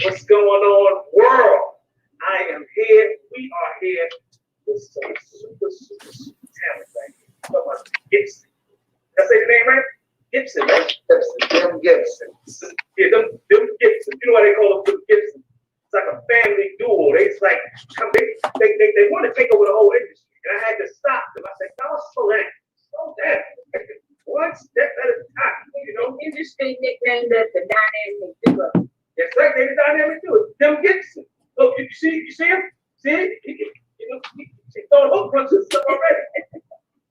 What's going on, world? I am here. We are here with some super talent right here. Talking about Gibson. Did I say the name right? Gibson, right? Them Gibson. Yeah, them Gibson. You know why they call them Gibson? It's like a family duo. It's like they want to take over the whole industry, and I had to stop them. I said, "No, slow down. One step at a time." You know, industry nicknamed as the dynamic duo. That's right. They're the dynamic duo. Them Gibson. Look, you see him? See? You know, he throwing hook punches and stuff already.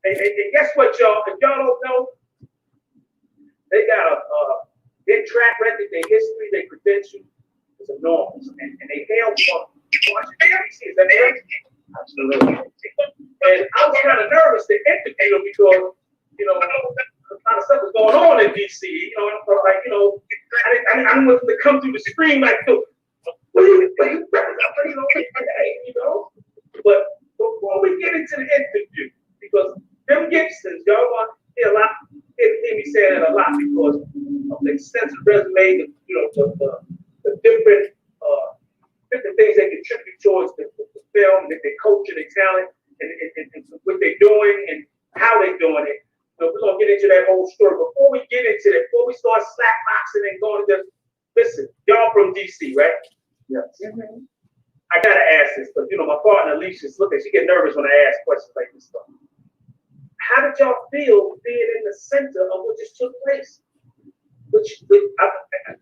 And guess what, y'all? If y'all don't know, they got their track record, their history, their credentials is enormous, and they hail from Washington D.C. Is that right? Absolutely. And I was kind of nervous to interview them because, you know, a lot of stuff was going on in D.C. You know, and I felt like, you know, I didn't want them to come through the screen like, what are you know? But before we get into the interview, because them Gibsons, y'all want to hear a lot, hear me say that a lot because of the extensive resume, the different things they contribute towards the film, their culture, their talent, and what they're doing and how they're doing it. So we're gonna get into that whole story. Before we get into that, before we start slackboxing and going to listen, y'all from DC, right? Yes. Mm-hmm. I gotta ask this, but you know, my partner Alicia's looking, she get nervous when I ask questions like this stuff. How did y'all feel being in the center of what just took place? I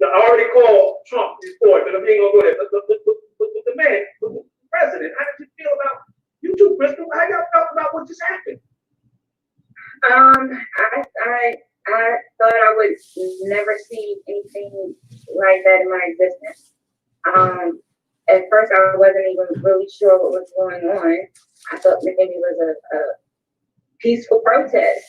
already called Trump before, but I'm ain't gonna go there. But the man, the president, how did you feel about you two, Crystal? How y'all felt about what just happened? I thought I would never see anything like that in my existence. At first, I wasn't even really sure what was going on. I thought maybe it was a peaceful protest.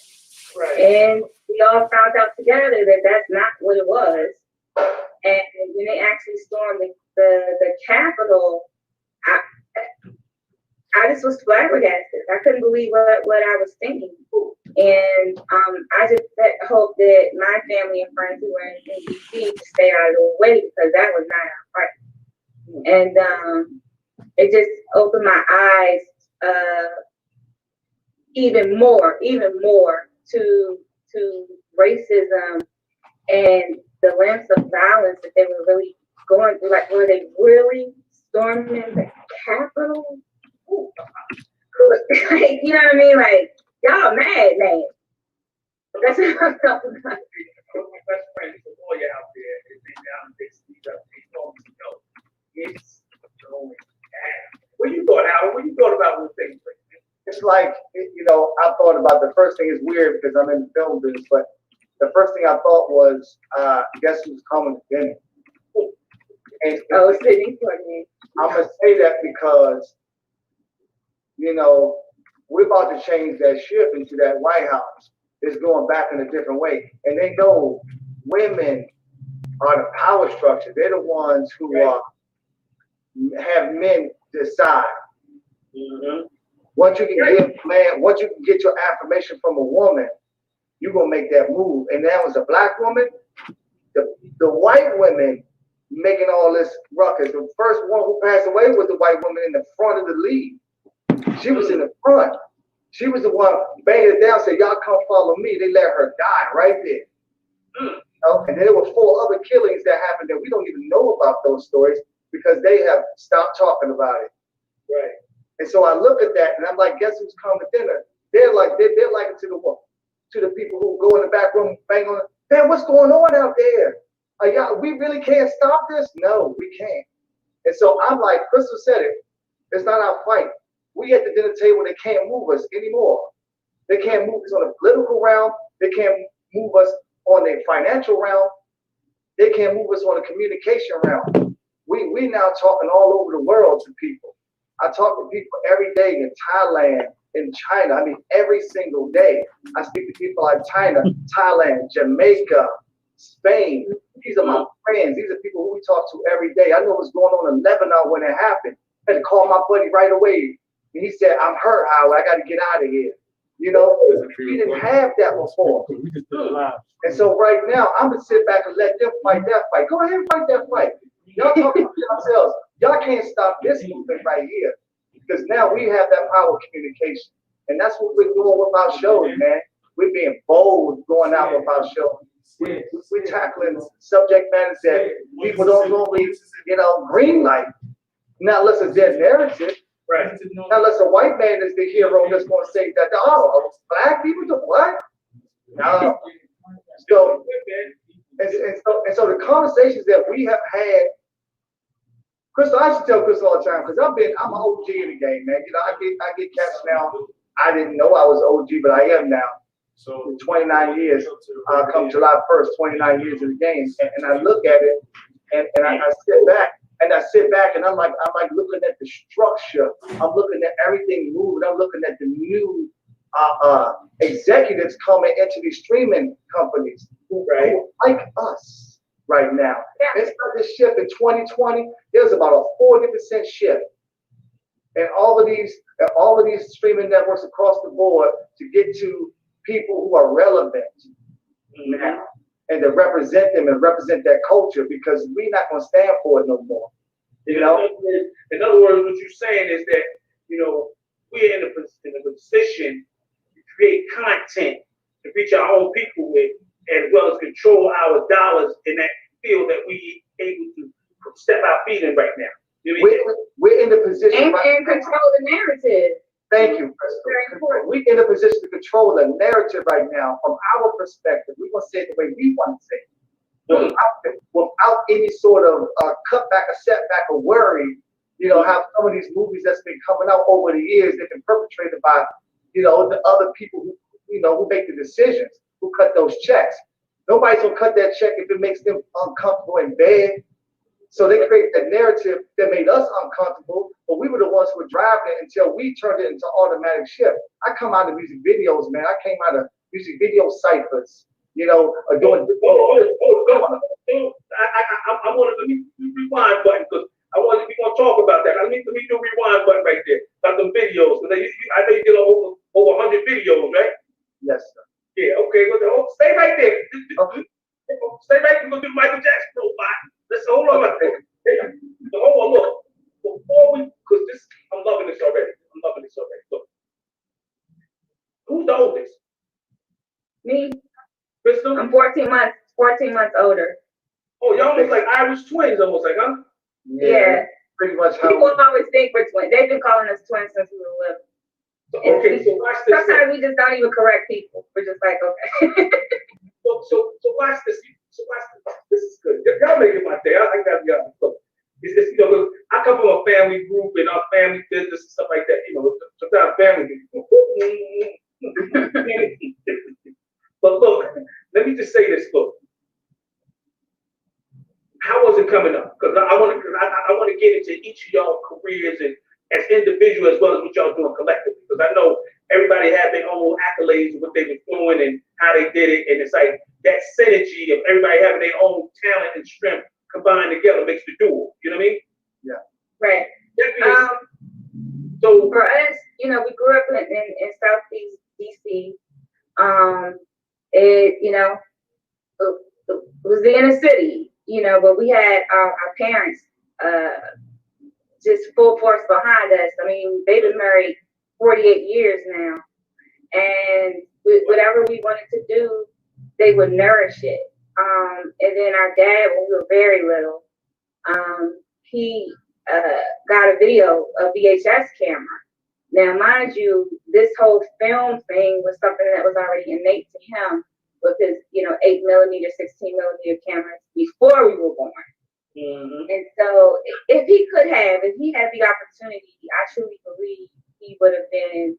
Right. And we all found out together that that's not what it was. And when they actually stormed the Capitol, I just was flabbergasted. I couldn't believe what I was thinking. And I just hope that my family and friends who were in DC to stay out of the way because that was not our fight. And it just opened my eyes even more to racism and the lengths of violence that they were really going through. Like, were they really storming the Capitol? Like, you know what I mean? Like, y'all mad. That's what I'm talking about. My best friend is a lawyer out there. His name down in Dixie. He told me, it's going down. What you thought, Howard? What you thought about those things? It's like, you know, I thought about the first thing is weird because I'm in the film business, but the first thing I thought was, guess who's coming to dinner? Sitting for me. I'm going to say that because, you know, we're about to change that ship into that White House. It's going back in a different way. And they know women are the power structure. They're the ones who have men decide. Mm-hmm. Once you can get your affirmation from a woman, you're gonna make that move. And that was a black woman. The white women making all this ruckus. The first one who passed away was the white woman in the front of the lead. She was in the front. She was the one banging it down, said, "Y'all come follow me." They let her die right there. You know? And then there were 4 other killings that happened that we don't even know about those stories because they have stopped talking about it. Right. And so I look at that and I'm like, guess who's coming to dinner? They're like it to the people who go in the back room, bang on, man, what's going on out there? We really can't stop this? No, we can't. And so I'm like, Crystal said it, it's not our fight. We at the dinner table, they can't move us anymore. They can't move us on the political realm. They can't move us on the financial realm. They can't move us on the communication realm. We now talking all over the world to people. I talk to people every day in Thailand, in China. I mean, every single day. I speak to people like China, Thailand, Jamaica, Spain. These are my friends. These are people who we talk to every day. I know what's going on in Lebanon when it happened. I had to call my buddy right away. And he said, "I'm hurt, Howard. I got to get out of here." You know, we didn't have that before. And so right now, I'm gonna sit back and let them fight that fight. Go ahead and fight that fight. Y'all talk about yourselves. Y'all can't stop this movement right here because now we have that power of communication, and that's what we're doing with our shows, man. We're being bold going out with our shows. We're tackling subject matters that people don't normally, green light. Not unless it's their narrative. Right. Not unless a white man is the hero that's going to say that, black people do what? No. So, and so the conversations that we have had, Crystal, I should tell Crystal all the time because I'm an OG in the game, man. I get cats now. I didn't know I was OG, but I am now. So 29 years, come July 1st, 29 years in the game, and I look at it, and I sit back, and I'm like looking at the structure. I'm looking at everything moving. I'm looking at the new executives coming into these streaming companies, right? Like us right now. Yeah. It's not this shift in 2020. There's about a 40% shift, and all of these streaming networks across the board to get to people who are relevant now and to represent them and represent that culture because we're not going to stand for it no more. In other words, what you're saying is that, we're in a position to create content to reach our own people with, as well as control our dollars in that field that we able to step our feet in right now. We're in the position and control the narrative. Thank you, Crystal. We're in a position to control the narrative right now from our perspective. We're going to say it the way we want to say it. Without any sort of cutback or setback or worry, how some of these movies that's been coming out over the years, they've been perpetrated by, the other people who make the decisions, who cut those checks. Nobody's going to cut that check if it makes them uncomfortable in bed. So they created that narrative that made us uncomfortable, but we were the ones who were driving it until we turned it into automatic shift. I come out of music videos, man. I came out of music video ciphers, doing. I want to rewind button because we're gonna talk about that. Let me do a rewind button right there about the videos. I know you did over 100 videos, right? Yes, sir. Yeah. Okay. Well, stay right there. Okay. Stay right there. We're gonna do Michael Jackson robot. Let's hold on. So hold on, look. Before because I'm loving this already. Look. Who's the oldest? Me. Crystal? I'm 14 months older. Oh, y'all almost like Irish twins, almost like, huh? Yeah. Pretty much how people always think we're twins. They've been calling us twins since we were little. Okay, so watch this. Sometimes we just don't even correct people. We're just like, okay. So watch this. So watch this. This is good. Y'all making my day. I like that. I come from a family group and our family business and stuff like that. Sometimes family. But look, let me just say this. Look, how was it coming up? Because I want to get into each of y'all careers and as individuals as well as what y'all doing collectively. Because I know everybody had their own accolades of what they were doing and how they did it, and it's like that synergy of everybody having their own talent and strength combined together makes the duo. You know what I mean? Yeah. Right. So for us, we grew up in Southeast DC. It was the inner city, but we had our parents just full force behind us. I mean, they've been married 48 years now, and whatever we wanted to do, they would nourish it. And then our dad, when we were very little, he got a VHS camera. Now, mind you, this whole film thing was something that was already innate to him with his, 8mm, 16mm cameras before we were born. Mm-hmm. And so if he had the opportunity, I truly believe he would have been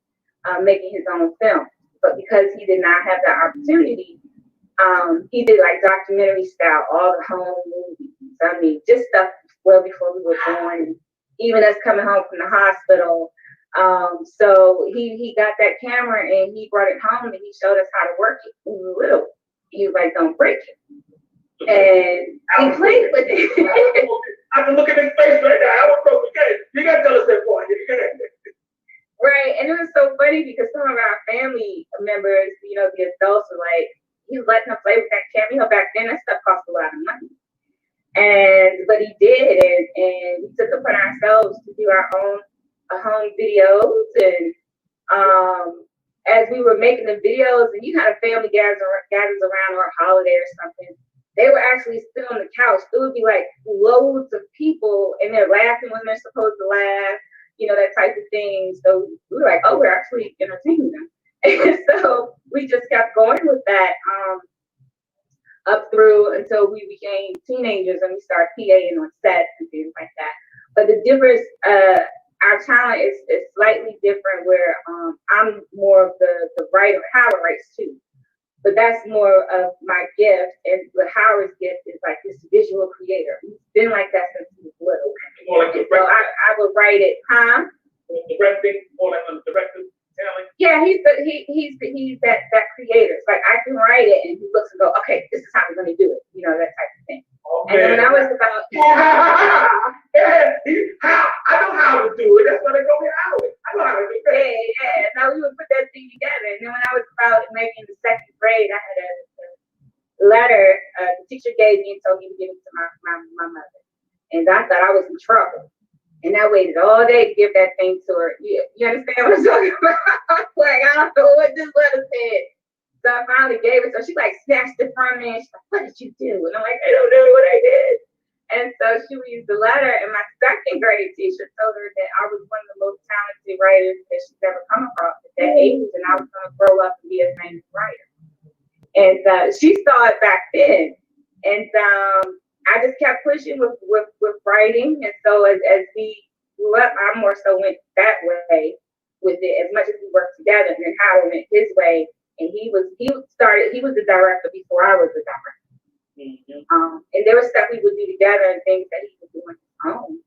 making his own film. But because he did not have that opportunity, he did like documentary style, all the home movies. I mean, just stuff well before we were born, even us coming home from the hospital. So he got that camera and he brought it home and he showed us how to work it when we were little. He was like, don't break it. And he played with it. I can look at his face right now. I don't know. You gotta tell us that part. Right, and it was so funny because some of our family members, you know, the adults were like, he was letting them play with that camera. You know, back then that stuff cost a lot of money. But he did, and we took it upon ourselves to do our own home videos. And as we were making the videos, and you had a family gathers around or a holiday or something, they were actually still on the couch. It would be like loads of people, and they're laughing when they're supposed to laugh, you know, that type of thing. So we were like, oh, we're actually entertaining them. And so we just kept going with that up through until we became teenagers and we started PAing on sets and things like that. But the difference, our talent is slightly different where I'm more of the writer. Howard writes too. But that's more of my gift. And Howard's gift is like this visual creator. He's been like that since he was little. More like so I would write it, huh? Directing, more like a director talent. Yeah, he's that creator. It's like I can write it and he looks and go, okay, this is how we're gonna do it. You know, that type of thing. Okay. And then when I was about I know how to do it. That's why they go with Howard. I know how to do it. Yeah. Now we would put that thing together. And then when I was about maybe in the second grade, I had a letter the teacher gave me and told me to give it to my mother. And I thought I was in trouble. And I waited all day to give that thing to her. You understand what I'm talking about? Like, I don't know what this letter said. So I finally gave it to her. She like snatched it from me and she's like, what did you do? And I'm like, I don't know what I did. And so she reads the letter, and my second grade teacher told her that I was one of the most talented writers that she's ever come across at that age, and I was going to grow up and be a famous writer. And she saw it back then. And I just kept pushing with writing. And so as we grew up, I more so went that way with it as much as we worked together. And then Howard went his way. And he was the director before I was the director. Mm-hmm. And there was stuff we would do together and things that he was doing on his own.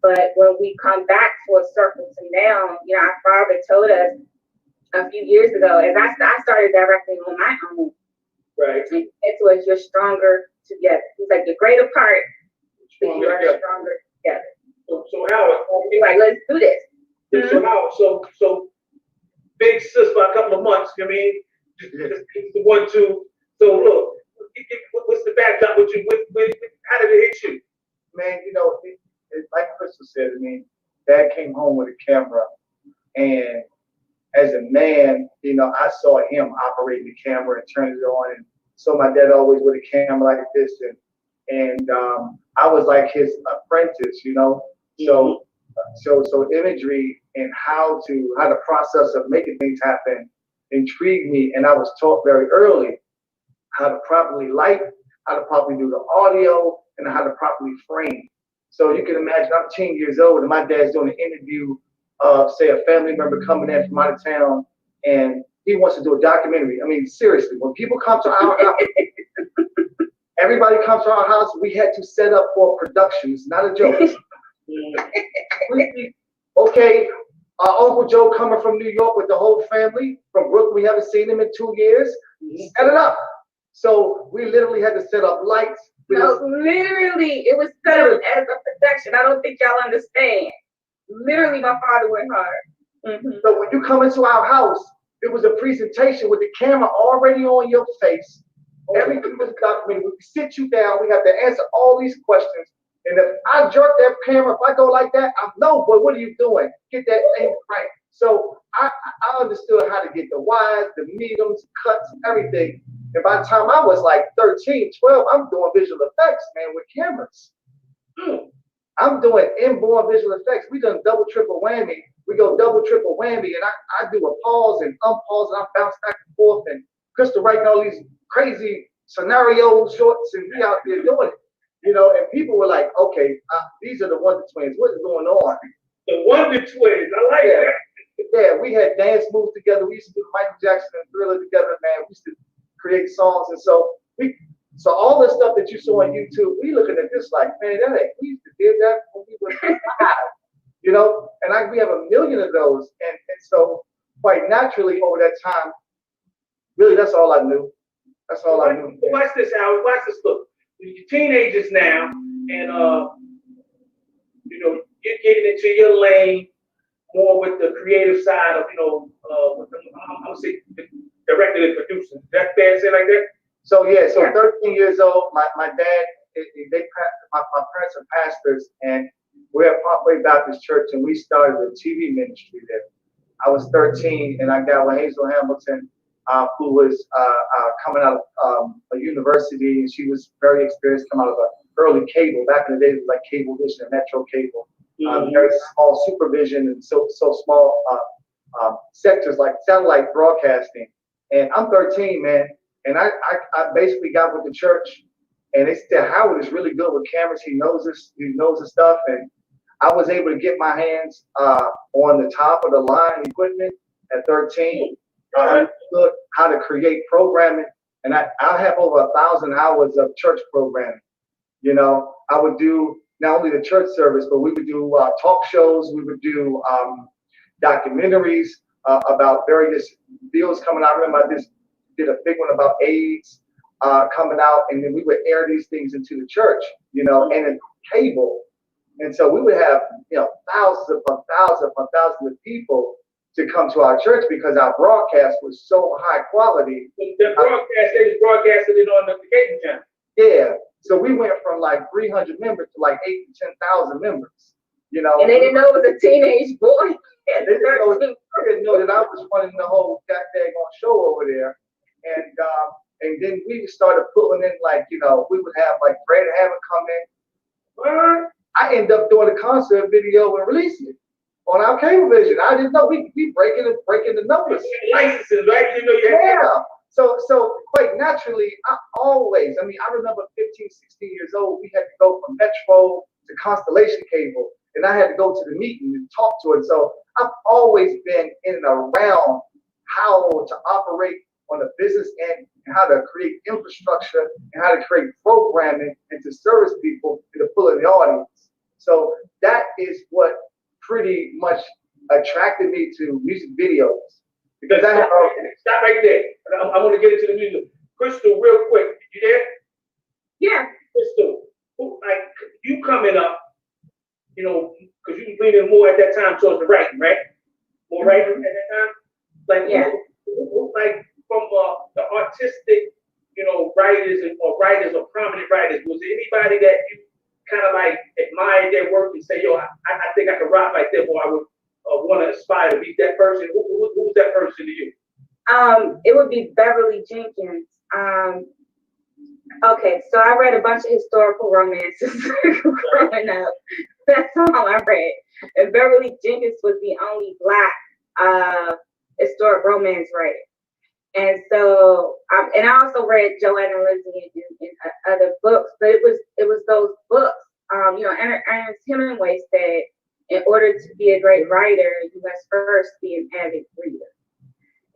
But when we come back for a circle to now, you know, our father told us a few years ago, as I started directing on my own. Right. And it was you're stronger together. He's like, you're greater apart, but you are stronger together. So Howard, he's like, let's do this. So Howard, so big sis for a couple of months. I mean, just the 1, 2. So look, what's the backdrop with you? How did it hit you? Man, you know, like Crystal said, I mean, Dad came home with a camera, and as a man, you know, I saw him operating the camera and turning it on, and saw my dad always with a camera like this, and I was like his apprentice, you know. So imagery and how the process of making things happen intrigued me, and I was taught very early how to properly light, how to properly do the audio, and how to properly frame. So you can imagine I'm 10 years old and my dad's doing an interview of, say, a family member coming in from out of town, and he wants to do a documentary. I mean, seriously, when people come to our house, everybody comes to our house, we had to set up for production. It's not a joke. Okay, Uncle Joe coming from New York with the whole family from Brooklyn. We haven't seen him in 2 years. Set it up. So we literally had to set up lights. No, literally, it was set up as a production. I don't think y'all understand. Literally, my father went hard. Mm-hmm. So when you come into our house, it was a presentation with the camera already on your face. Everything was documented. We sit you down. We have to answer all these questions. And if I jerk that camera, if I go like that, I'm no, boy, what are you doing? Get that thing right. So I understood how to get the wides, the mediums, cuts, everything. And by the time I was like 13, 12, I'm doing visual effects, man, with cameras. I'm doing inborn visual effects. We done double, triple whammy. We go double, triple whammy, and I do a pause and unpause, and I bounce back and forth. And Crystal writing all these crazy scenario shorts, and we out there doing it. You know, and people were like, okay, these are the Wonder Twins. What is going on? The Wonder Twins. I like that. Yeah, we had dance moves together. We used to do Michael Jackson and Thriller together, man. We used to create songs. And so all the stuff that you saw on YouTube, we looking at this like, man, we used to do that when we were 5, you know? And we have a million of those. And so quite naturally over that time, really, that's all I knew. That's all I knew. Watch this, Howard. Watch this. Look. You're teenagers now, and you know, you're getting into your lane. more with the creative side of, with the, I would say the director and producer. Is that fair to say like that? So yeah, so 13 years old, my dad, my parents are pastors, and we're at Parkway Baptist Church, and we started a TV ministry there. I was 13, and I got with Hazel Hamilton, who was coming out of a university, and she was very experienced, coming out of early cable. Back in the day, it was like Cablevision and Metro Cable. Very small supervision and so small sectors like satellite broadcasting. And I'm 13, man, and I basically got with the church, and they said Howard is really good with cameras. He knows this, he knows the stuff, and I was able to get my hands on the top of the line equipment at 13. I understood how to create programming, and I have over 1,000 hours of church programming. I would do not only the church service, but we would do talk shows. We would do documentaries about various bills coming out. I remember I just did a big one about AIDS coming out, and then we would air these things into the church, and in cable. And so we would have, thousands upon thousands of people to come to our church because our broadcast was so high quality. The broadcast, they just broadcasted it on the cable channel. Yeah. So we went from like 300 members to like 8,000 to 10,000 members, And they didn't know it was a teenage boy. They didn't know that I was running the whole daggone show over there. And then we started pulling in, like, we would have like Fred Hammond come in. I ended up doing a concert video and releasing it on our Cablevision. I didn't know we breaking the numbers. Licenses, right? Yeah. So quite naturally, I remember 15, 16 years old, we had to go from Metro to Constellation Cable, and I had to go to the meeting and talk to it. So I've always been in and around how to operate on the business end, and how to create infrastructure, and how to create programming, and to service people and to pull in the audience. So that is what pretty much attracted me to music videos. Because stop right there. I want to get into the music. Crystal, real quick, you there? Yeah. Crystal, like you coming up, because you was leaning more at that time towards the writing, right? More writing at that time? Like, yeah. Like from the artistic, writers or prominent writers, was there anybody that you kind of like admired their work and say, yo, I think I could write like them, or I would want to aspire to be that person? Who's that person to you? It would be Beverly Jenkins. Okay, so I read a bunch of historical romances growing up. That's all I read. And Beverly Jenkins was the only Black historic romance writer. And so, and I also read Joanne and Lizzie and other books, but it was those books. Ernest Hemingway said, in order to be a great writer, you must first be an avid reader.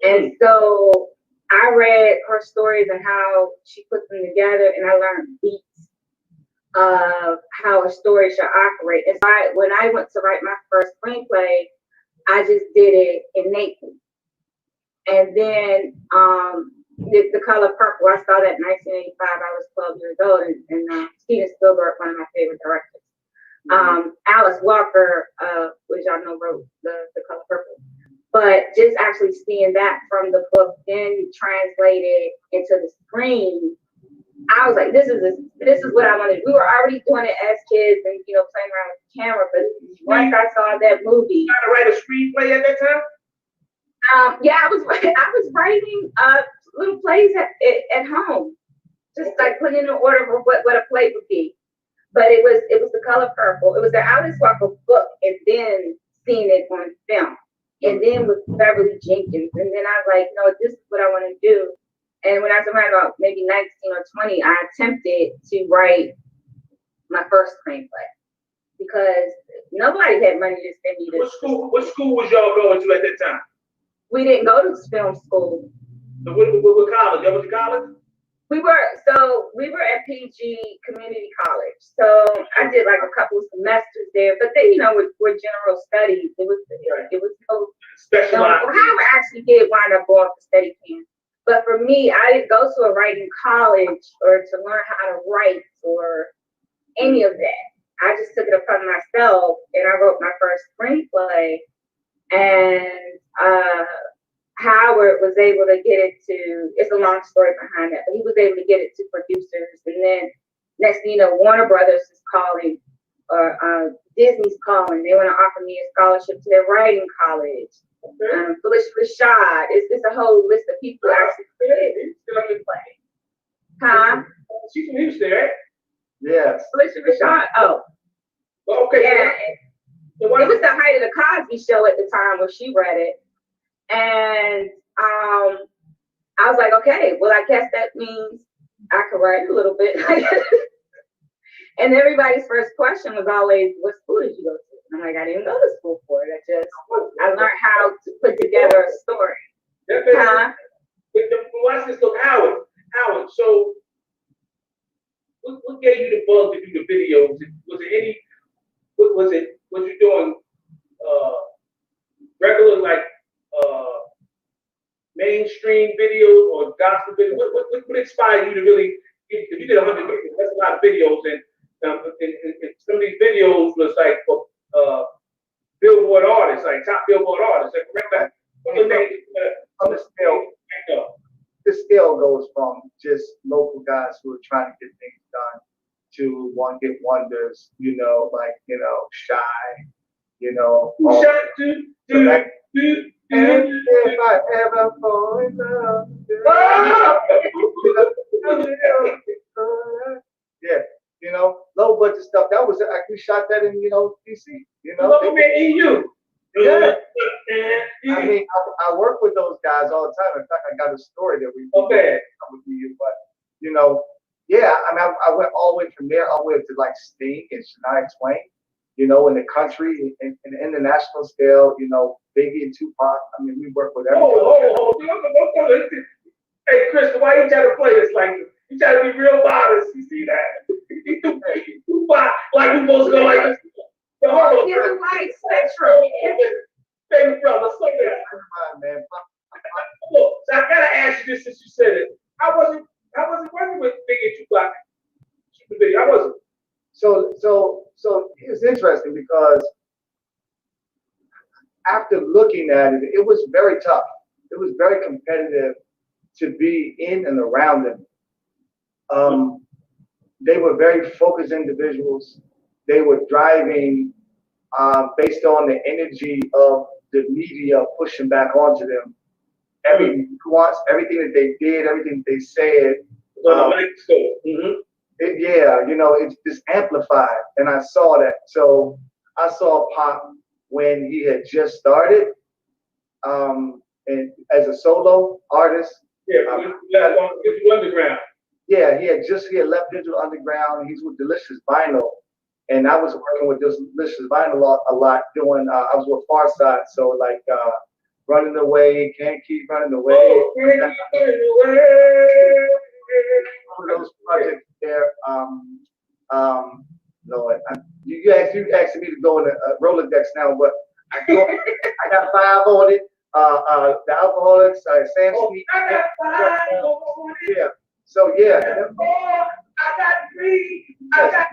And so I read her stories and how she put them together, and I learned beats of how a story should operate. And so when I went to write my first screenplay, I just did it innately. And then The Color Purple, I saw that in 1985. I was 12 years old, and Steven Spielberg, one of my favorite directors. Alice Walker, which y'all know wrote the Color Purple. But just actually seeing that from the book, then translated into the screen, I was like, this is what I want to do. We were already doing it as kids and playing around with the camera, but once I saw that movie, you got to write a screenplay at that time. Yeah, I was writing little plays at home, just like putting in an order of what a play would be. But it was The Color Purple. It was the Alice Walker book, and then seeing it on film, and then with Beverly Jenkins, and then I was like, no, this is what I want to do. And when I was around about maybe 19 or 20, I attempted to write my first screenplay because nobody had money to send me to. What school was y'all going to at that time? We didn't go to film school. So what college? Y'all went to college? We were at PG Community College. So I did like a couple of semesters there, but they, were general studies. It was so specialized. Howard actually did wind up going to study camp. But for me, I didn't go to a writing college or to learn how to write or any of that. I just took it upon myself and I wrote my first screenplay. And Howard was able to get it to, it's a long story behind that, but he was able to get it to producers. And then next thing you know, Warner Brothers is calling, or Disney's calling. They want to offer me a scholarship to their writing college. Felicia Rashad, it's a whole list of people actually play. Huh? She's from Houston, right? Yes. Felicia Rashad. Oh. Okay. Yeah. It was the height of the Cosby Show at the time when she read it. And I was like, okay, well, I guess that means I could write a little bit. And everybody's first question was always, what school did you go to? And I'm like, I didn't go to school for it. I learned how to put together a story. Huh? Watch this, look, Howard, so what gave you the bug to do the videos? Was you doing regular, like, mainstream videos or gospel videos? What inspired you to really, if you did 100 videos, that's a lot of videos, and some of these videos was like for Billboard artists, like top Billboard artists. Like, remember, the scale goes from just local guys who are trying to get things done to one-hit wonders, Shy, and if I ever fall in love, yeah, low budget stuff. That was we shot that in DC. EU. Yeah. I mean, I work with those guys all the time. In fact, I got a story that we with you, but yeah. I mean, I went all the way from there all the way to like Sting and Shania Twain. In the country, in the international scale, Biggie and Tupac. I mean, we work with everyone. Hey, Chris, why you trying to play this like this? You trying to be real modest. You see that? Tupac, like we supposed to go like this. You like spectrum. Baby brother, say that. Man. Look, so I gotta ask you this since you said it. How was it working with Biggie and Tupac? How was it? So it's interesting because after looking at it, it was very tough. It was very competitive to be in and around them. They were very focused individuals. They were driving based on the energy of the media pushing back onto them. Every nuance, everything that they did, everything they said. It's just amplified, and I saw that. So I saw Pop when he had just started, and as a solo artist. Underground. Yeah, he had left Digital Underground. He's with Delicious Vinyl, and I was working with Delicious Vinyl a lot. Doing, I was with Farside, so like Running Away, Can't Keep Running Away. Those projects there. Lord, you asked me to go in a Rolodex now, but I got 5 on it. The Alcoholics, Sam Smith. Yeah. So yeah. I got 3. I got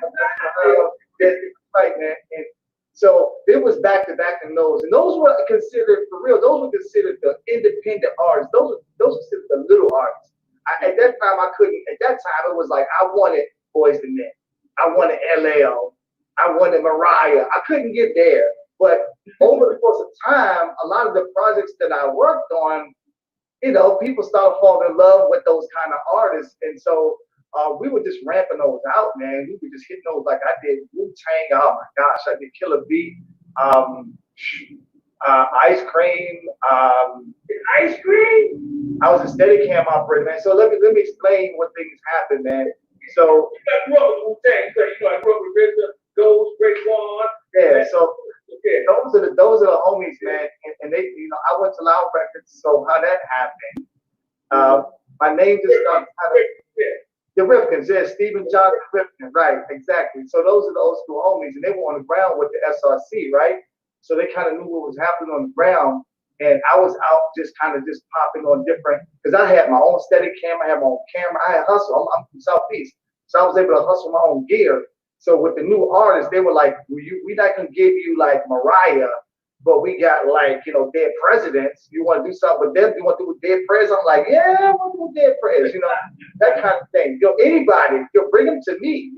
5. Right, man. And so it was back to back in those, and those were considered, for real, those were considered the independent artists. Those were considered the little artists. At that time, at that time, it was like, I wanted Boyz II Men. I wanted LL. I wanted Mariah. I couldn't get there. But over the course of time, a lot of the projects that I worked on, people started falling in love with those kind of artists. And so we were just ramping those out, man. We were just hitting those like I did Wu-Tang. Oh my gosh, I did Killer Bee, Ice Cream. Ice Cream? I was a Steadicam operator, man. So let me explain what things happened, man. So I grew up with Wu-Tang. I grew up with RZA, Ghost, Raekwon. Yeah, so those are the homies, man. And they, I went to Loud Records. So how that happened? My name just started. The Rifkins, yeah, Stephen Johnson Rifkin, right, exactly. So those are the old school homies, and they were on the ground with the SRC, right? So they kind of knew what was happening on the ground, and I was out just popping on different, because I had my own Steadicam, I had my own camera, I had hustle. I'm from Southeast, so I was able to hustle my own gear. So with the new artists, they were like, we're not gonna give you like Mariah, but we got like, dead presidents. You want to do something with them? You want to do with dead presidents? I'm like, yeah, I want to do with dead presidents, that kind of thing. Anybody, bring them to me,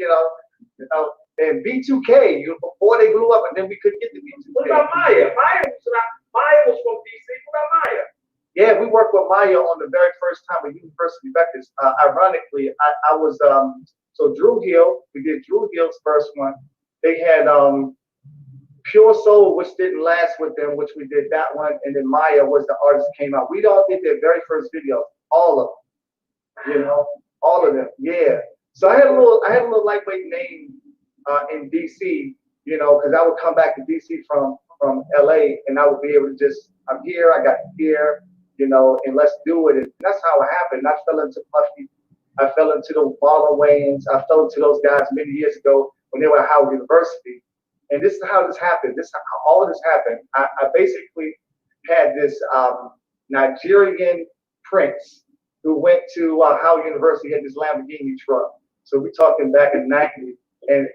and B2K, before they blew up, and then we couldn't get the B2K. What about Maya? Maya was from DC. What about Maya? Yeah, we worked with Maya on the very first time with University Records. Ironically, I was, so Drew Hill, we did Drew Hill's first one. They had Pure Soul, which didn't last with them, which we did that one. And then Maya was the artist that came out. We all did their very first video, all of them, all of them. Yeah. So I had a little lightweight name in DC, because I would come back to DC from LA, and I would be able to just, I'm here, I got here, and let's do it. And that's how it happened. I fell into Puffy. I fell into the Marlon Wayans. I fell into those guys many years ago when they were at Howard University. And this is how this happened. This is how all of this happened. I basically had this Nigerian prince who went to Howard University, had this Lamborghini truck. So we're talking back in the 90s. And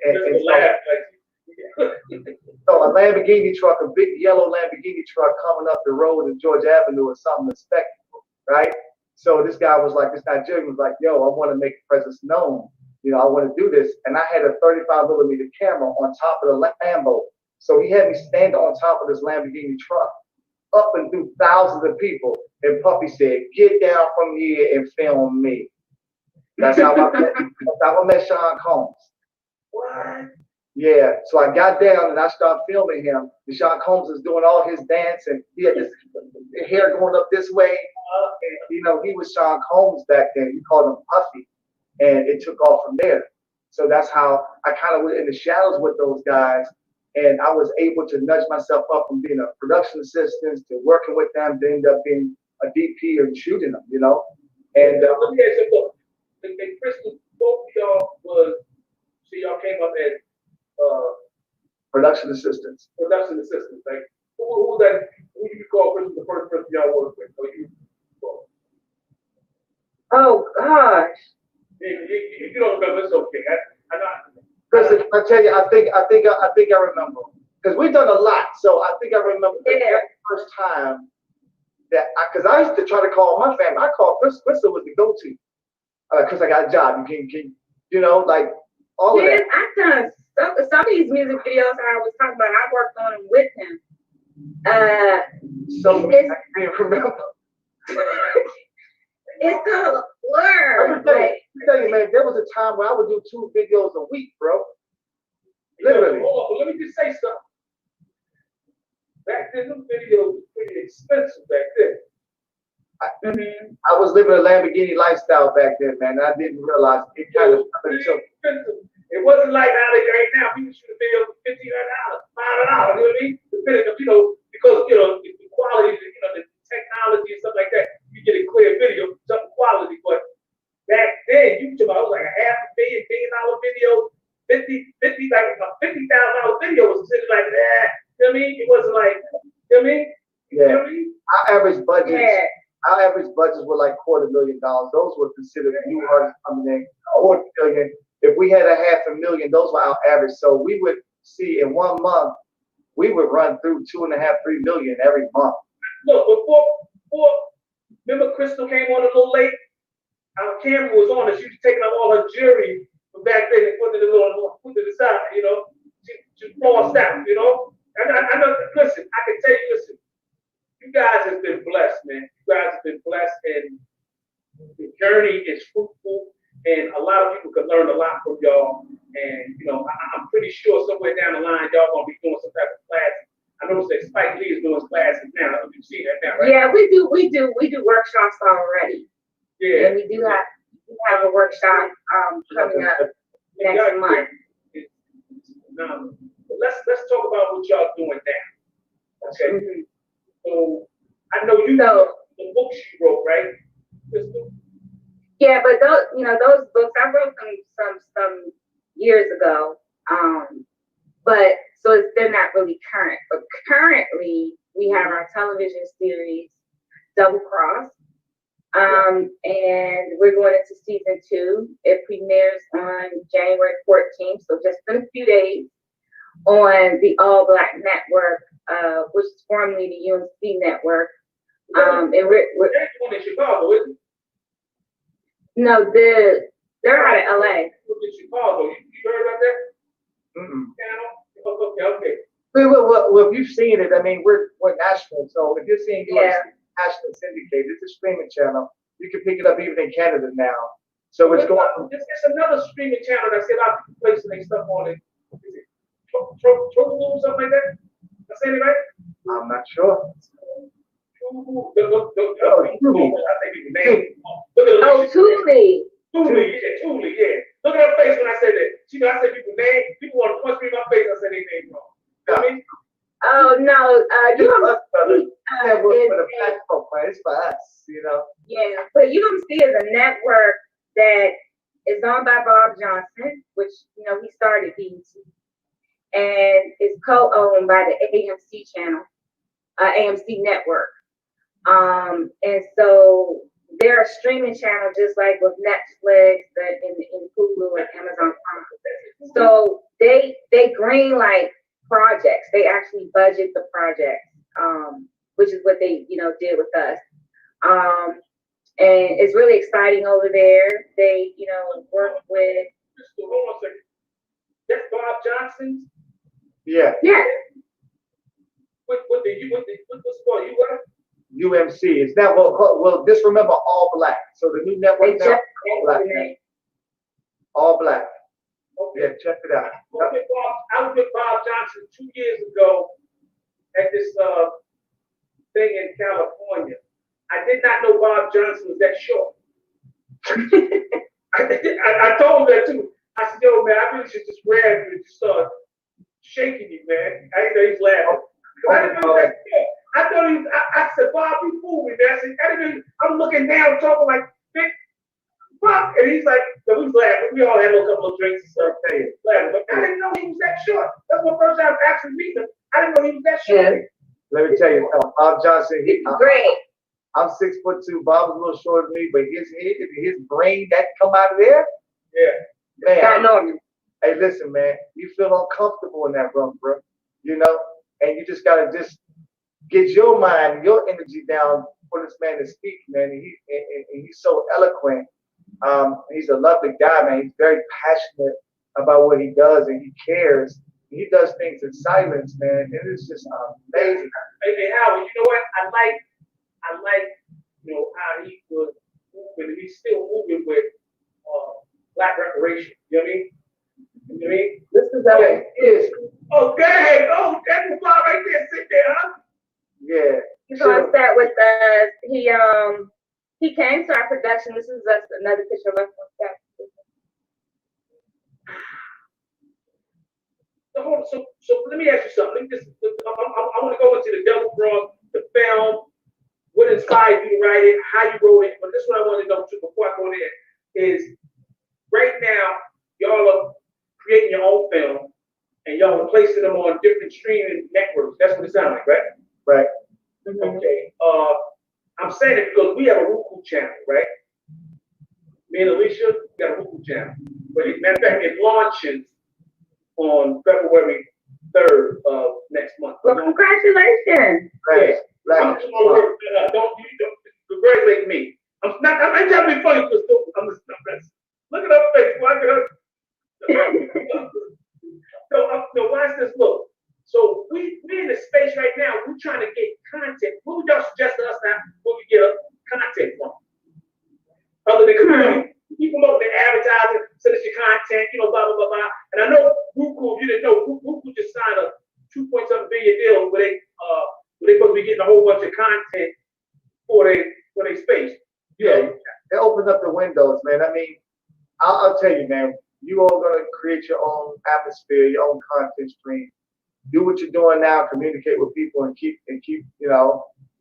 so a Lamborghini truck, a big yellow Lamborghini truck coming up the road in George Avenue or something respectable, right? So this guy was like, this Nigerian was like, yo, I want to make the presence known. I want to do this. And I had a 35mm camera on top of the Lambo. So he had me stand on top of this Lamborghini truck, up and through thousands of people. And Puffy said, get down from here and film me. That's how I met Sean Combs. What? Yeah, so I got down and I started filming him. And Sean Combs was doing all his dance, and he had this hair going up this way. And, he was Sean Combs back then. We called him Puffy, and it took off from there. So that's how I kind of went in the shadows with those guys, and I was able to nudge myself up from being a production assistant to working with them to end up being a DP and shooting them, And let me ask you a question. And Crystal, both of y'all y'all came up as production assistants. Production assistants. Like, who do you call Crystal the first person y'all worked with? Oh gosh. If you don't remember, it's okay. Crystal, I tell you, I think I remember, because we've done a lot. So I think I remember the first time that because I used to try to call my family. I called Crystal. Crystal was the go-to because I got a job. You can like all of that. I've done some of these music videos I was talking about. I worked on them with him. So I can't remember. It's a blur. Let me tell you, man, there was a time where I would do 2 videos a week, bro. Literally. Let me just say something. Back then, the videos were pretty expensive back then. I was living a Lamborghini lifestyle back then, man. I didn't realize it kind of expensive. It wasn't like how they right now. People shoot a video for $1,500, $500. You know what I mean? Depending on, because the quality, the technology and stuff like that, you get a clear video, something quality. But back then, you talk about like a $500 million video, like a $50,000 video was considered like that. You know what I mean? It wasn't like, you know what I mean? Yeah. You know what I mean? Our average budgets were like $250,000. Those were considered new artists coming in. $250,000. If we had $500,000, those were our average. So we would see in 1 month, we would run through 2.5, 3 million every month. Look, before remember Crystal came on a little late? Our camera was on and she was taking up all her jewelry from back then and putting it put to the side, She lost out, I know, listen, I can tell you, listen, you guys have been blessed, man. You guys have been blessed, and the journey is fruitful, and a lot of people can learn a lot from y'all. And I'm pretty sure somewhere down the line, y'all gonna be doing some type of classes. I noticed that Spike Lee is doing classes now. You see that now, right? Yeah, we do workshops already. Yeah, and we do have a workshop coming up next month. Let's talk about what y'all doing now. Okay. So I know the books you wrote, right? Yeah, but those books I wrote them some years ago. But so they're not really current. But currently we have our television series Double Cross. And we're going into season 2. It premieres on January 14th, so just in a few days on the All Black Network which is formerly the UMC network. And we're There's one in Chicago, isn't it? no, they're out of LA. Look in Chicago. You heard about that? Mm-mm. Okay. Well, if you've seen it, I mean, we're national. So if you're seeing Yeah. national syndicated, it's a streaming channel. You can pick it up even in Canada now. So it's going from. There's another streaming channel that said a lot of people placing their stuff on it. Is it Trovo, something like that? I saying it right? I'm not sure. Trovo. I think it's the name. Look at Oh, Thule. Thule, yeah. Look at her face when I said that. I said people's name. People want to punch me in my face. I said their name wrong. You know what I mean? Oh no, That works for the platform, right? It's for us, you know. yeah, but UMC is a network that is owned by Bob Johnson, which he started BET, and is co-owned by the AMC channel, AMC network. And so they're a streaming channel just like with Netflix, in Hulu and Amazon Prime. So they greenlight projects. They actually budget the projects, which is what they did with us. And it's really exciting over there. They work with. Hold on a second. That's Bob Johnson's. Yeah. Yeah. What's called UMC. It's now well. Just remember, all black. So the new network now, all black. All black. Okay. Yeah, check it out. I was with Bob Johnson 2 years ago at this thing in California. I did not know Bob Johnson was that short. I told him that too. I said, yo, man, I really should just grab you and just start shaking you, man. I didn't know he's laughing. I didn't know that. I thought I said, Bob, you fool me, man. I said, I'm looking down, talking like, big fuck. And he's like, so we was laughing. We all had a couple of drinks and stuff, laughing. But I didn't know he was that short. That's my first time actually meeting him. I didn't know he was that short. Yeah. Let me tell you, Bob Johnson. Great. I'm 6'2". Bob's a little shorter than me, but his brain that come out of there, Yeah. man. Hey, listen, man. You feel uncomfortable in that room, bro. And you just gotta get your mind, your energy down for this man to speak, man. And he's so eloquent. He's a lovely guy, man. He's very passionate about what he does, and he cares. He does things in silence, man, and it's just amazing. Hey, Howard, you know what? I like how he was moving, and he's still moving with black reparations. You know what I mean? You know what I mean? This is how it is. Oh, go ahead. Oh, that's the fly right there. Sit there, huh? Yeah. He's gonna start with us. He came to our production. This is us, another picture of us on set. So let me ask you something. I want to go into the Devil Cross, the film, what inspired you to write it, how you wrote it. But this is what I want to know too before I go there is right now y'all are creating your own film and y'all are placing them on different streaming networks. That's what it sounds like, right? Right. Mm-hmm. Okay. I'm saying it because we have a Roku channel, right? Me and Alicia got a Roku channel. But matter of fact, it launches on February 3rd of next month. Well, congratulations. Thanks. I'm just gonna work that up. Don't congratulate me. I'm trying to be funny because I'm just look at her face. Look at her. So watch this. Look. So we're in a space right now. We're trying to get content. Who would y'all suggest to us now where we get content from? Other than community. You come up with advertising, send us your content, blah, blah, blah, blah. And I know Roku, you didn't know, Roku just signed a $2.7 billion deal where they're supposed to be getting a whole bunch of content for their space. Yeah, it opens up the windows, man. I mean, I'll tell you, man, you all gonna create your own atmosphere, your own content stream. Do what you're doing now, communicate with people and keep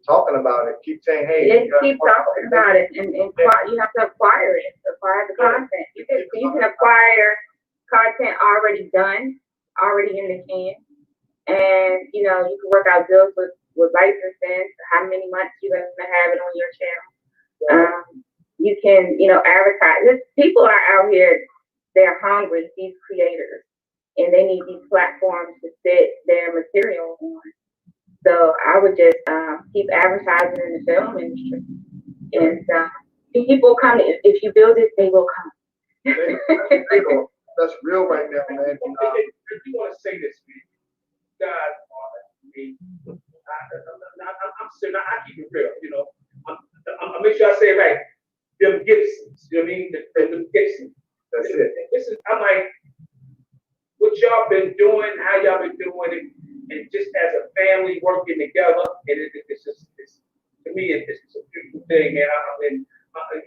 talking about it. Keep saying, hey. Keep talking about it and you have to acquire the content. You can acquire content already done, already in the can. And you can work out deals with licensing, how many months you're gonna have it on your channel. You can, advertise. People are out here, they're hungry, these creators, and they need these platforms to fit their material on. So I would just keep advertising in the film industry. And people come, if you build it, they will come. That's real right now, man. If you want to say this, man, God, I'm saying, I keep it real, you know. I'll make sure I say it right. Them GIBBSONs, you know what I mean? Them GIBBSONs. That's it. This is, I'm like, what y'all been doing, how y'all been doing it, and just as a family working together, and it's just, to me, it's a beautiful thing, man.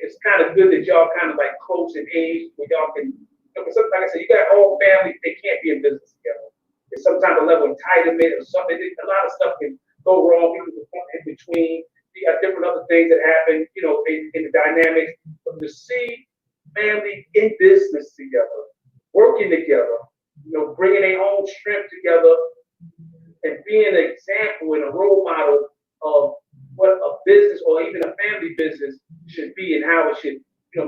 It's kind of good that y'all kind of like close in age, where y'all can, like I said, you got all families, they can't be in business together. There's some type of level of entitlement or something. A lot of stuff can go wrong. People can in between. You got different other things that happen, you know, in the dynamics. But to see family in business together, working together, you know, bringing their own strength together, and being an example and a role model of what a business or even a family business should be and how it should, you know,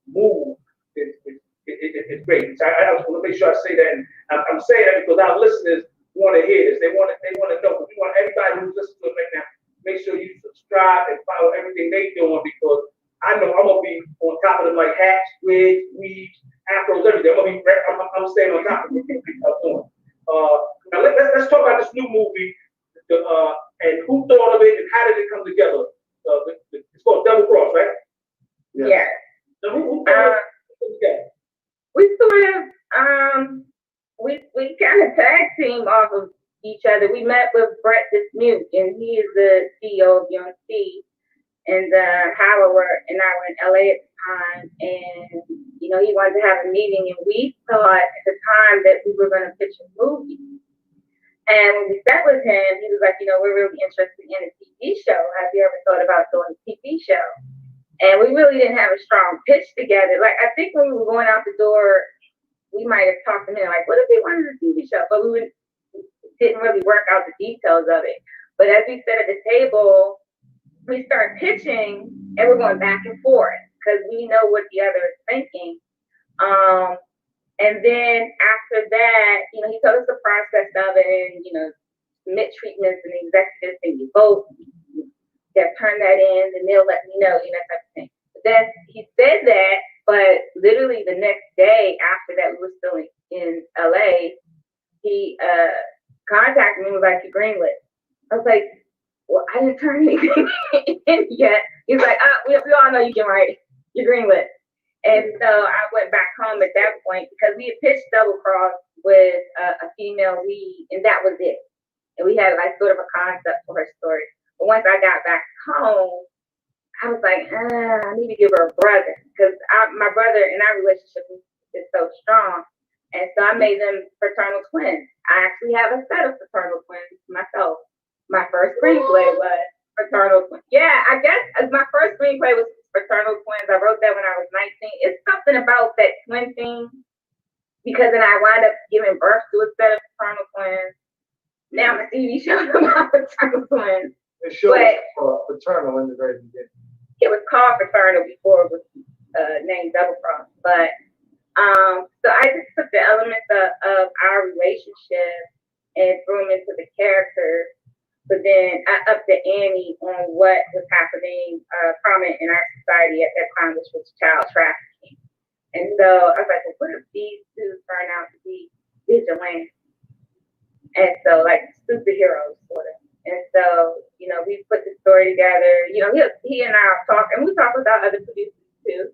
move. It's great. So I just want to make sure I say that. And I'm saying that because our listeners want to hear this. They want to know. We want everybody who's listening to it right now, make sure you subscribe and follow everything they're doing, because I know I'm gonna be on top of them like hats, wigs, weaves, afros, everything. I'm staying on top of it. Now let's talk about this new movie, and who thought of it and how did it come together? It's called Double Cross, right? Yeah. So who thought of it together? We sort of we kind of tag team off of each other. We met with Brett Dismute, and he is the CEO of Young C. And Howard and I were in LA at the time, and you know, he wanted to have a meeting, and we thought at the time that we were going to pitch a movie. And when we sat with him, he was like, you know, we're really interested in a TV show. Have you ever thought about doing a TV show? And we really didn't have a strong pitch together. Like, I think when we were going out the door, we might have talked to him like, what if we wanted a TV show? But we didn't really work out the details of it. But as we sat at the table, we started pitching, and we're going back and forth because we know what the other is thinking. And then after that, you know, he told us the process of it, and, you know, submit treatments and executives, and you vote. They'll turn that in, and they'll let me know, you know, type of thing. But then he said that, but literally the next day after that, we were still in LA, he contacted me and was like, "You greenlit." I was like, "Well, I didn't turn anything in yet." He's like, we all know you can write. You're greenlit. And so I went back home at that point because we had pitched Double Cross with a female lead, and that was it. And we had like sort of a concept for her story. But once I got back home, I was like, I need to give her a brother, because my brother and our relationship is so strong. And so I made them fraternal twins. I actually have a set of fraternal twins myself. My first screenplay was fraternal twins. Yeah, I guess my first screenplay was fraternal twins. I wrote that when I was 19. It's something about that twin thing, because then I wound up giving birth to a set of fraternal twins. Now my TV show about fraternal twins. It showed fraternal in the very beginning. It was called Fraternal before it was named Double Cross. But so I just took the elements of our relationship and threw them into the characters. But then I upped the ante on what was happening prominent in our society at that time, which was child trafficking. And so I was like, well, what if these two turn out to be vigilantes? And so, like, superheroes, sort of. And so, you know, we put the story together. You know, he and I talk, and we talk with our other producers too.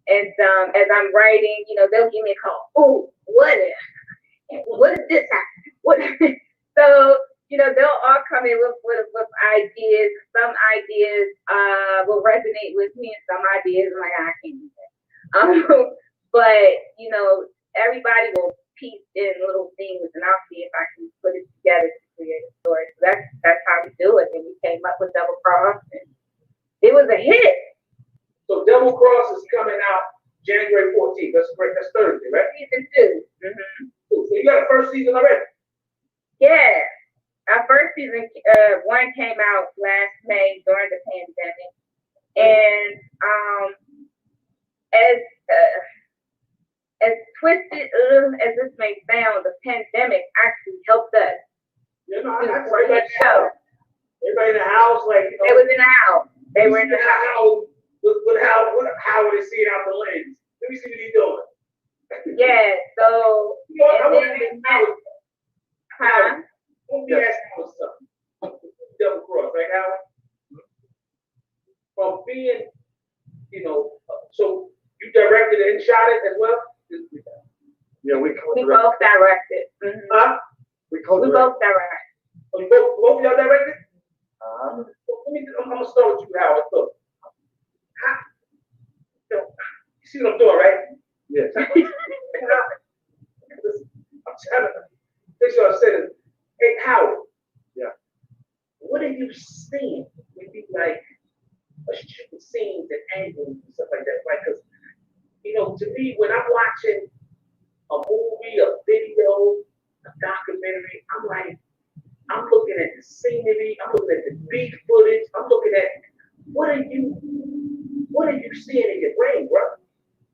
And as I'm writing, you know, they'll give me a call. Oh, what if this happen? What if? So, you know, they'll all come in with ideas. Some ideas will resonate with me, and some ideas I'm like, I can't do that. But, you know, everybody will piece in little things, and I'll see if I can put it together to create a story. So that's how we do it. And we came up with Double Cross, and it was a hit. So Double Cross is coming out January 14th. That's great. That's Thursday, right? Season 2. Mm-hmm. Cool. So you got a first season already? Yeah. Our first season one came out last May during the pandemic. And as twisted as this may sound, the pandemic actually helped us. You know, I that show. house, like you They know. was in the house. They were in the house. With how are they seeing out the lens? Let me see what he's doing. Yeah, so You know, I and want then to the ask Howard. huh? I want to ask Howard something. Double cross, right, Howard? From being, you know, so you directed it and shot it as well? Yeah, we We both directed. Huh? We We co-directed. both directed. Oh, you both of y'all directed? Uh-huh. I'm gonna start with you, Howard. Look, you know, you see what I'm doing, right? Yes. I'm trying to make sure I said it. Hey, Howard. Yeah. What are you seeing when you like shooting scenes and angles and stuff like that? Right? Because you know, to me, when I'm watching a movie, a video, a documentary, I'm looking at the scenery, I'm looking at the beat footage, I'm looking at what are you seeing in your brain, bro?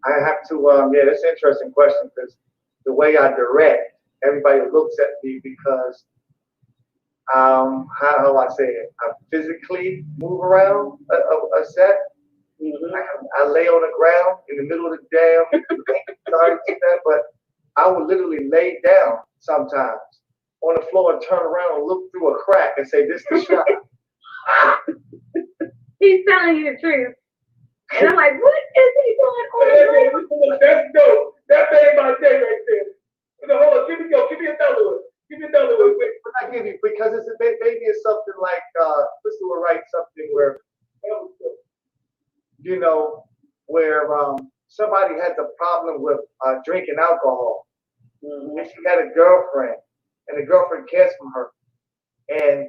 I have to, yeah, that's an interesting question because the way I direct, everybody looks at me because, how do I say it? I physically move around a set. Mm-hmm. I lay on the ground in the middle of the damn, sorry to say that, but I would literally lay down sometimes on the floor and turn around and look through a crack and say, this is the shot. He's telling you the truth. And I'm like, what is he doing on That's dope. That made my day right there. No, hold on, give me another one. Give me another one. I give you because it's maybe it's something like Crystal will write something where you know where somebody has a problem with drinking alcohol, and she had a girlfriend, and the girlfriend cares for her, and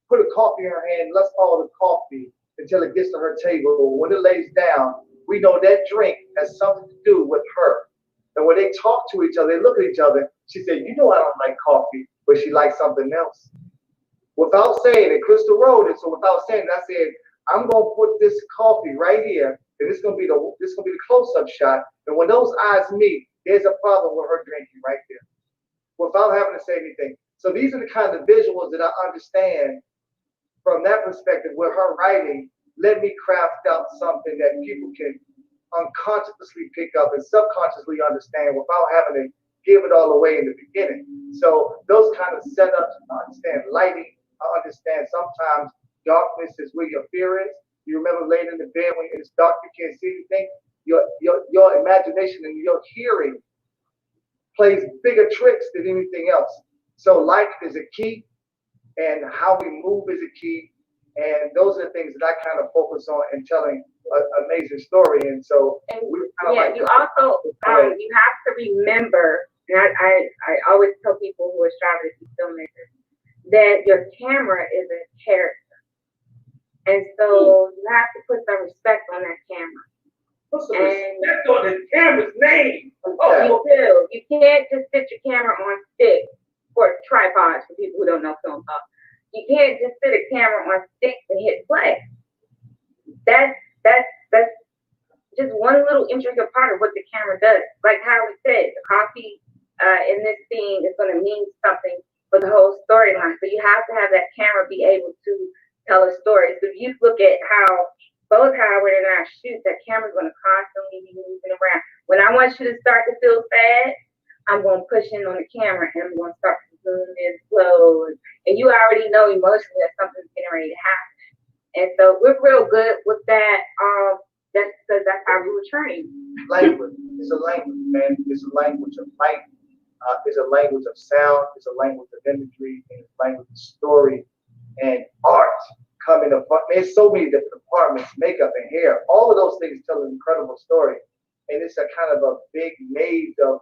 put a coffee in her hand. Let's follow the coffee until it gets to her table. When it lays down, we know that drink has something to do with her. And when they talk to each other, they look at each other. She said, "You know I don't like coffee," but she likes something else. Without saying it, Crystal wrote it. So without saying it, I said, "I'm gonna put this coffee right here, and this gonna be the close-up shot. And when those eyes meet, there's a problem with her drinking right there, without having to say anything." So these are the kind of visuals that I understand from that perspective. Where her writing let me craft out something that people can unconsciously pick up and subconsciously understand without having to give it all away in the beginning. So those kind of setups, I understand lighting, I understand sometimes darkness is where your fear is. You remember laying in the bed when it's dark, you can't see anything. Your imagination and your hearing plays bigger tricks than anything else. So light is a key, and how we move is a key. And those are the things that I kind of focus on in telling an amazing story. And so we kind of yeah, you also you have to remember, and I always tell people who are striving to be filmmakers that your camera is a character, and so you have to put some respect on that camera. Put some respect on the camera's name. Oh, you do. You can't just sit your camera on stick or tripods for people who don't know film talk. You can't just sit a camera on sticks and hit play. That's just one little intricate part of what the camera does. Like Howard said, the coffee in this scene is going to mean something for the whole storyline. So you have to have that camera be able to tell a story. So if you look at how both Howard and I shoot, that camera's going to constantly be moving around. When I want you to start to feel sad, I'm going to push in on the camera and I'm going to start to zoom in slow. And you already know emotionally that something's getting ready to happen. And so we're real good with that. That's because that's how we were trained. Language. It's a language, man. It's a language of light. It's a language of sound. It's a language of imagery. And it's a language of story and art coming up. There's so many different departments, makeup and hair. All of those things tell an incredible story. And it's a kind of a big maze of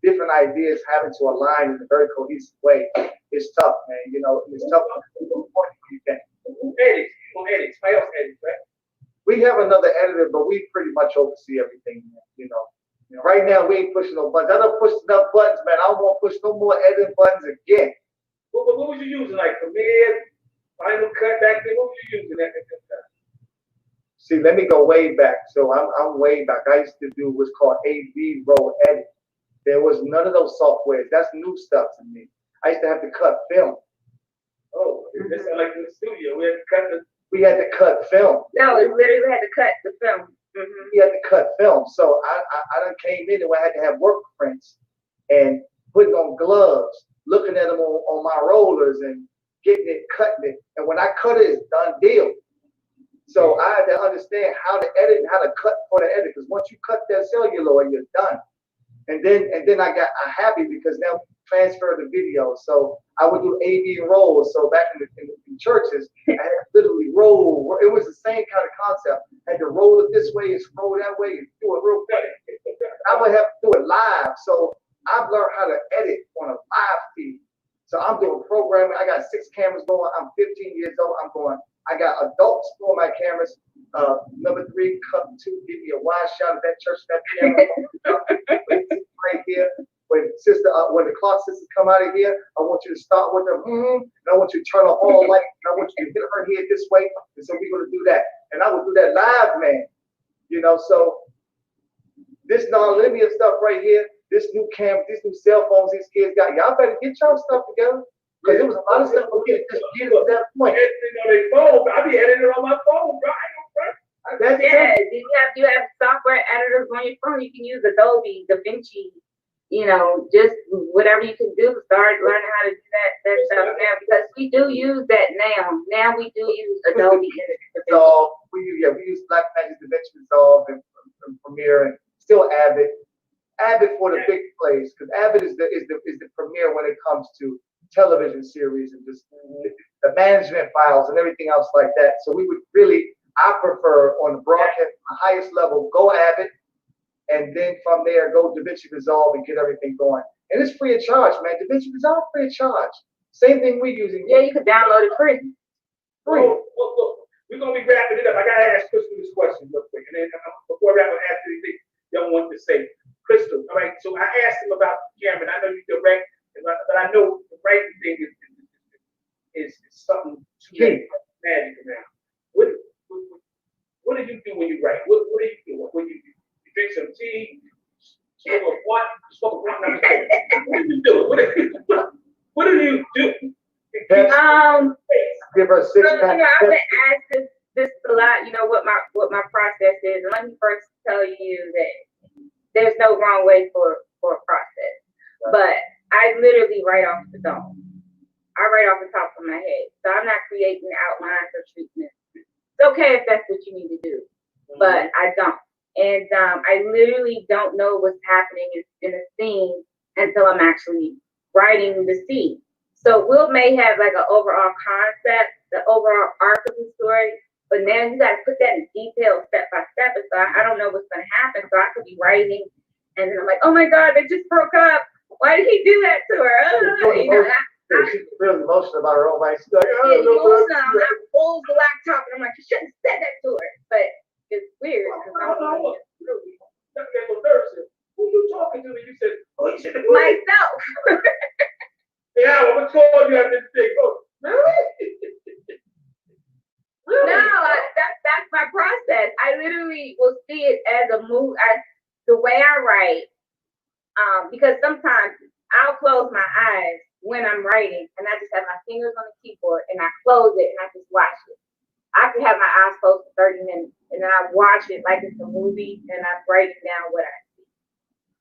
different ideas having to align in a very cohesive way. It's tough, man. You know, it's tough. Who edits? Somebody else edits, right? We have another editor, but we pretty much oversee everything, you know. Right now, we ain't pushing no buttons. I don't push enough buttons, man. I don't want to push no more editing buttons again. What was you using? Like Premiere, Final Cut back then? What was you using at that time? See, let me go way back. So I'm way back. I used to do what's called AV roll edit. There was none of those softwares. That's new stuff to me. I used to have to cut film. Oh. It's like in the studio. We We had to cut the had to cut film. No, we literally had to cut the film. We had to cut film. So I done came in and I had to have work prints and putting on gloves, looking at them on my rollers and getting it, cutting it. And when I cut it, it's done deal. So I had to understand how to edit and how to cut for the edit. Because once you cut that celluloid, you're done. And then I got happy because now we transfer the video. So I would do AV rolls. So back in the churches, I had to literally roll. It was the same kind of concept. I had to roll it this way and scroll that way and do it real quick. I would have to do it live. So I've learned how to edit on a live feed. So I'm doing programming. I got 6 cameras going. I'm 15 years old. I got adults on my cameras. Number 3, come to give me a wide shot of that church, that piano. Right here. When the clock sisters come out of here, I want you to start with them, and I want you to turn on all light, and I want you to hit her head this way, and so we're going to do that. And I will do that live, man. So this non-linear stuff right here, this new camera, these new cell phones these kids got, y'all better get y'all stuff together. Because there was a lot of stuff for me to just get to that point. Their phone. I be editing on my phone, bro. You have software editors on your phone. You can use Adobe, DaVinci, just whatever you can do to start learning how to do that stuff now, because we do use that now. Now we do use Adobe. So we use Blackmagic, DaVinci Resolve, and Premiere, and still Avid. Avid for the big plays, because Avid is the premier when it comes to television series and just the management files and everything else like that. So we would I prefer on the broadcast, the highest level, go Avid, and then from there go DaVinci Resolve and get everything going. And it's free of charge, man. DaVinci Resolve free of charge. Same thing we're using. Yeah, you could download it free. Look, we're gonna be wrapping it up. I gotta ask Crystal this question real quick, and then before I ask anything y'all want to say, Crystal. All right. So I asked him about Cameron. I know you direct, but I know the writing thing is something too magic around. What do you do when you write? What do you do? When you drink some tea, smoke a blunt, what do you do? What do you do? Give her 6 I've been asked this a lot. What my process is. And let me first tell you that there's no wrong way for a process. But I literally write off the dome. I write off the top of my head. So I'm not creating outlines or treatments. It's okay if that's what you need to do, but I don't. And I literally don't know what's happening in a scene until I'm actually writing the scene. So Will may have like an overall concept, the overall arc of the story, but now you got to put that in detail step by step. And so I don't know what's going to happen. So I could be writing, and then I'm like, oh my God, they just broke up. Why did he do that to her? She's really emotional about her own life. She's like, I pulled the laptop and I'm like, you shouldn't have said that to her. But it's weird. Who you talking to? You said, you should have myself. Yeah, I'm gonna call you after this thing. Really? No, that's my process. I literally will see it as a move. The way I write, because sometimes I'll close my eyes when I'm writing, and I just have my fingers on the keyboard, and I close it, and I just watch it. I can have my eyes closed for 30 minutes, and then I watch it like it's a movie, and I'm writing down what I see.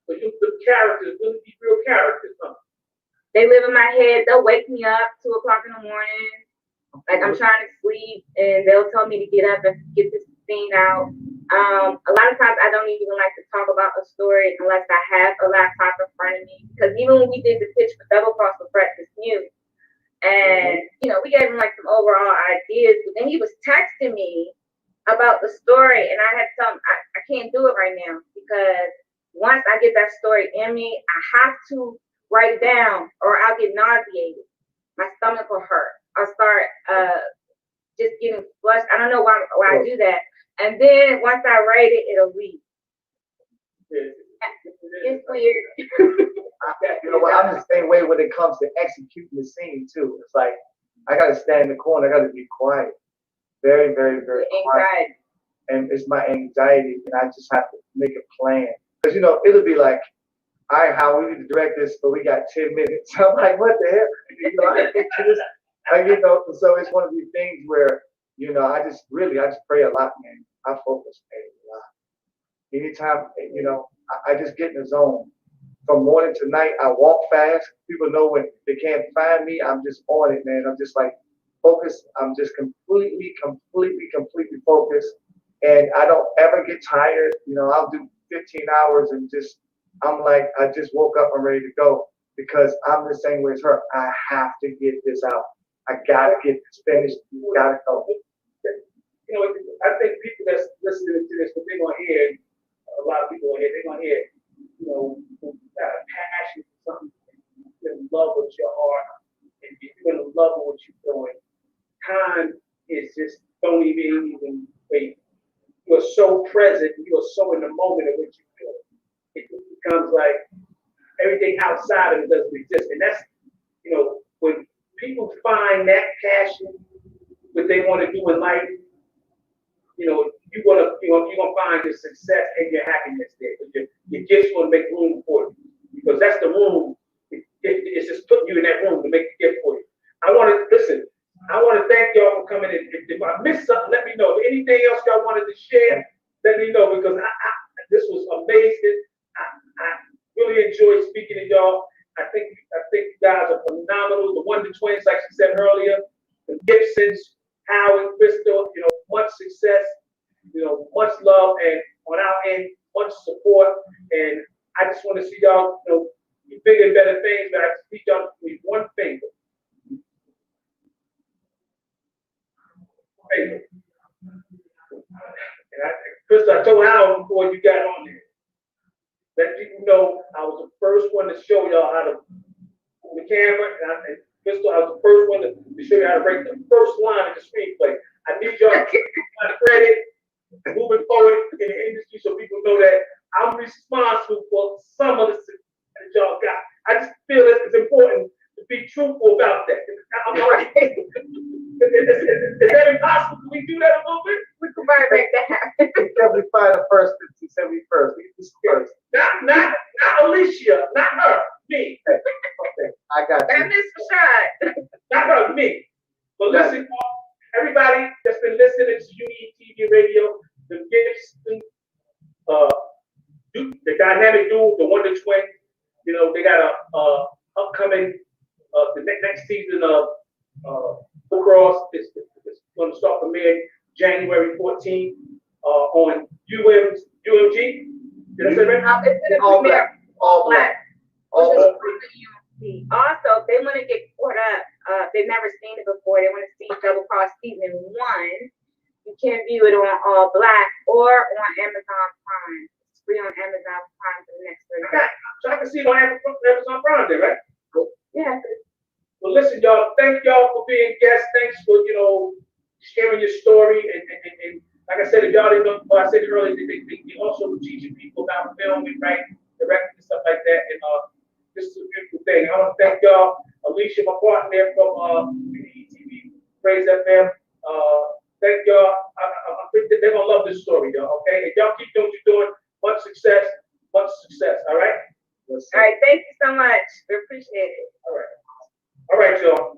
But the characters, really be real characters, huh? They live in my head. They'll wake me up 2 o'clock in the morning, like I'm trying to sleep, and they'll tell me to get up and get this scene out. A lot of times I don't even like to talk about a story unless I have a laptop in front of me. Because even when we did the pitch for Double Cross for Practice Mute, and we gave him like some overall ideas, but then he was texting me about the story, and I had to tell him I can't do it right now, because once I get that story in me, I have to write it down or I'll get nauseated. My stomach will hurt. I'll start just getting flushed. I don't know why I do that. And then once I write it, it'll leave. It's weird. I'm the same way when it comes to executing the scene too. It's like I gotta stand in the corner. I gotta be quiet, very, very, very quiet. And it's my anxiety, and I just have to make a plan. Because it'll be like, all right, how we need to direct this, but we got 10 minutes. I'm like, what the hell? I get to this You know, so it's one of these things where, I just pray a lot, man. I focus a lot. Anytime, I just get in the zone. From morning to night, I walk fast. People know when they can't find me, I'm just on it, man. I'm just like focused. I'm just completely focused. And I don't ever get tired. I'll do 15 hours and I'm like, I just woke up, I'm ready to go because I'm the same way as her. I have to get this out. I gotta get this finished. Gotta go. I think people that's listening to this, what they're gonna hear, a lot of people are here, they're gonna hear, got a passion for something, you're in love with your art, and you're gonna love what you're doing. Time is just don't even wait. You're so present, you're so in the moment of what you're doing. It becomes like everything outside of it doesn't exist. And that's, when people find that passion, what they want to do in life, you're gonna find your success and your happiness there. Your gifts gonna make room for you because that's the room. It's just putting you in that room to make the gift for you. I want to thank y'all for coming in. If I missed something, let me know. If anything else y'all wanted to share, let me know because this was amazing. I really enjoyed speaking to y'all. I think you guys are phenomenal. The Wonder Twins, like she said earlier, the GIBBSONs, Howard, Crystal, much success, much love, and on our end, much support. And I just want to see y'all, do bigger and better things. But I just need y'all to do one favor. And Crystal, I told Howard before you got on there. Let people know I was the first one to show y'all how to on the camera, and Crystal, I was the first one to show you how to break the first line of the screenplay. I need y'all to give my credit moving forward in the industry so people know that I'm responsible for some of the success that y'all got. I just feel it's important to be truthful about that. I'm right. Is that impossible? Can we do that a little bit? We can make that happen. 75 the first, 71st. First. Not Alicia, not her, me. Okay, I got you. That Miss Rashad. Not her, me. But listen, everybody that's been listening to UNE TV radio, the GIBBSON, the dynamic duo, the Wonder Twin, they got a upcoming the next season of Lacrosse is going to start premiering January 14th on UMG. Did I say right? It's going to All premiere All black. All black. Also, they want to get caught up. They've never seen it before. They want to see Double Cross season 1. You can view it on All Black or on Amazon Prime. It's free on Amazon Prime for the next 30 days. So I can see it on Amazon Prime there, right? Yeah. Well, listen, y'all. Thank y'all for being guests. Thanks for sharing your story. And like I said, if y'all didn't know, I said it earlier, they also teaching people about filming, right, directing and stuff like that. And this is a beautiful thing. I want to thank y'all, Alicia, my partner there from TV, Praise FM. Thank y'all. I think that they're gonna love this story, y'all. Okay, if y'all keep doing what you're doing, much success. All right. All right. Thank you so much. We appreciate it. All right, y'all.